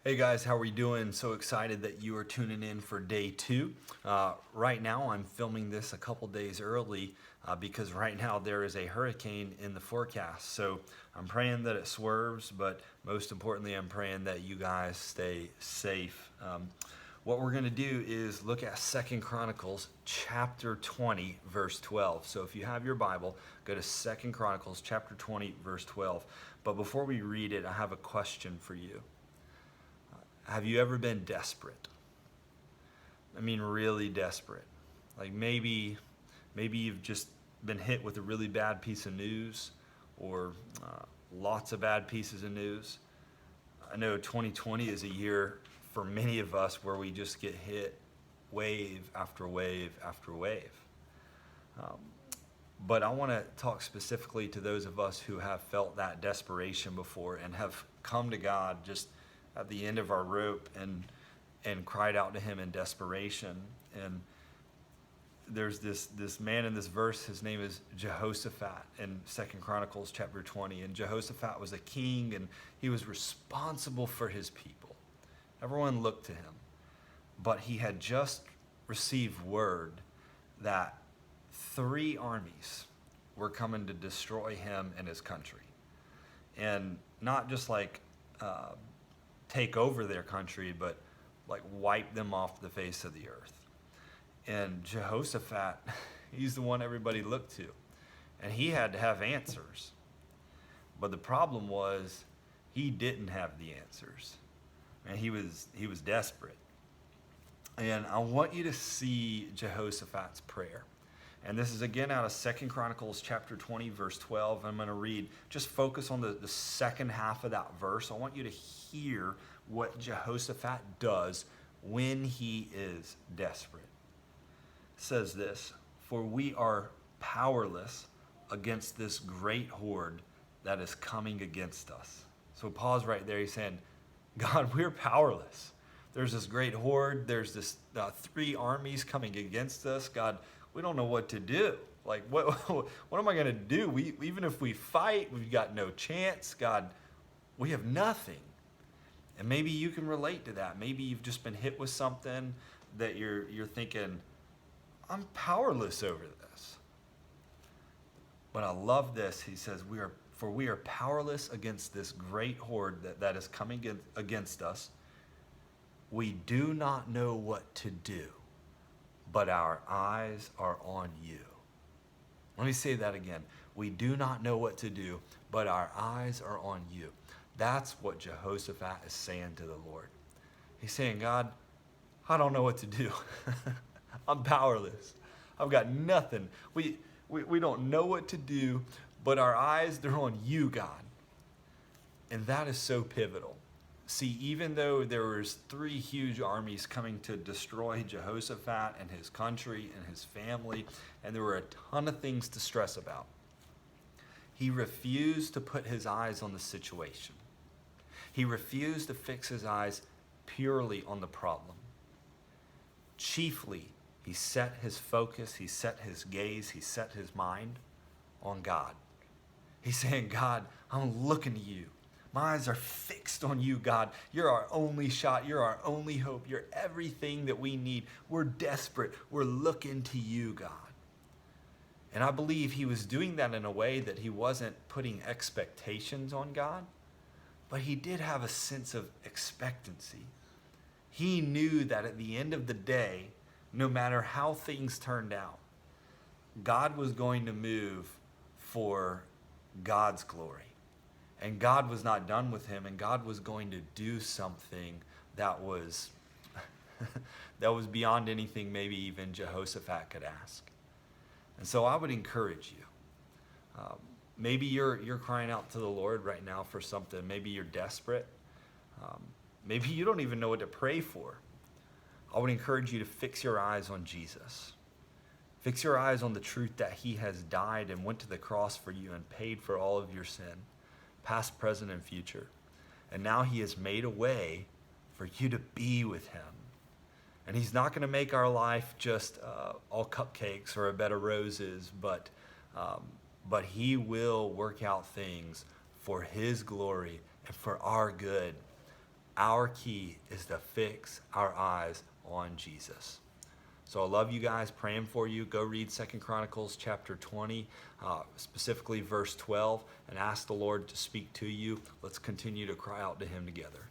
Hey guys, how are we doing? So excited that you are tuning in for day two. Right now, I'm filming this a couple days early because right now there is a hurricane in the forecast. So I'm praying that it swerves, but most importantly, I'm praying that you guys stay safe. What we're going to do is look at Second Chronicles chapter 20, verse 12. So if you have your Bible, go to Second Chronicles chapter 20, verse 12. But before we read it, I have a question for you. Have you ever been desperate? I mean, really desperate. Like maybe you've just been hit with a really bad piece of news or lots of bad pieces of news. I know 2020 is a year for many of us where we just get hit wave after wave after wave. Um, but I want to talk specifically to those of us who have felt that desperation before and have come to God just at the end of our rope and cried out to him in desperation. And there's this man in this verse. His name is Jehoshaphat in Second Chronicles chapter 20. And Jehoshaphat was a king, and he was responsible for his people. Everyone looked to him, but he had just received word that three armies were coming to destroy him and his country, and not just like take over their country, but like wipe them off the face of the earth. And Jehoshaphat, he's the one everybody looked to, and he had to have answers. But the problem was he didn't have the answers, and he was desperate. And I want you to see Jehoshaphat's prayer. And this is again out of Second Chronicles chapter 20, verse 12. I'm going to read, just focus on the second half of that verse. I want you to hear what Jehoshaphat does when he is desperate. It says this, "For we are powerless against this great horde that is coming against us." So pause right there. He's saying, God, we're powerless. There's this great horde. There's this three armies coming against us. God, we don't know what to do. Like, what am I going to do? Even if we fight, we've got no chance. God, we have nothing. And maybe you can relate to that. Maybe you've just been hit with something that you're thinking, I'm powerless over this. But I love this. He says, we are powerless against this great horde that is coming against us. We do not know what to do, but our eyes are on you. Let me say that again. We do not know what to do, but our eyes are on you. That's what Jehoshaphat is saying to the Lord. He's saying, God, I don't know what to do. I'm powerless. I've got nothing. We don't know what to do, but our eyes, they're on you, God. And that is so pivotal. See, even though there was three huge armies coming to destroy Jehoshaphat and his country and his family, and there were a ton of things to stress about, he refused to put his eyes on the situation. He refused to fix his eyes purely on the problem. Chiefly, he set his focus, he set his gaze, he set his mind on God. He's saying, God, I'm looking to you. My eyes are fixed on you, God. You're our only shot. You're our only hope. You're everything that we need. We're desperate. We're looking to you, God. And I believe he was doing that in a way that he wasn't putting expectations on God, but he did have a sense of expectancy. He knew that at the end of the day, no matter how things turned out, God was going to move for God's glory. And God was not done with him, and God was going to do something that was that was beyond anything maybe even Jehoshaphat could ask. And so I would encourage you. Maybe you're crying out to the Lord right now for something. Maybe you're desperate. Maybe you don't even know what to pray for. I would encourage you to fix your eyes on Jesus. Fix your eyes on the truth that he has died and went to the cross for you and paid for all of your sin, past, present, and future. And now he has made a way for you to be with him. And he's not going to make our life just all cupcakes or a bed of roses, but he will work out things for his glory and for our good. our key is to fix our eyes on Jesus. So I love you guys, praying for you. Go read 2 Chronicles chapter 20, specifically verse 12, and ask the Lord to speak to you. Let's continue to cry out to him together.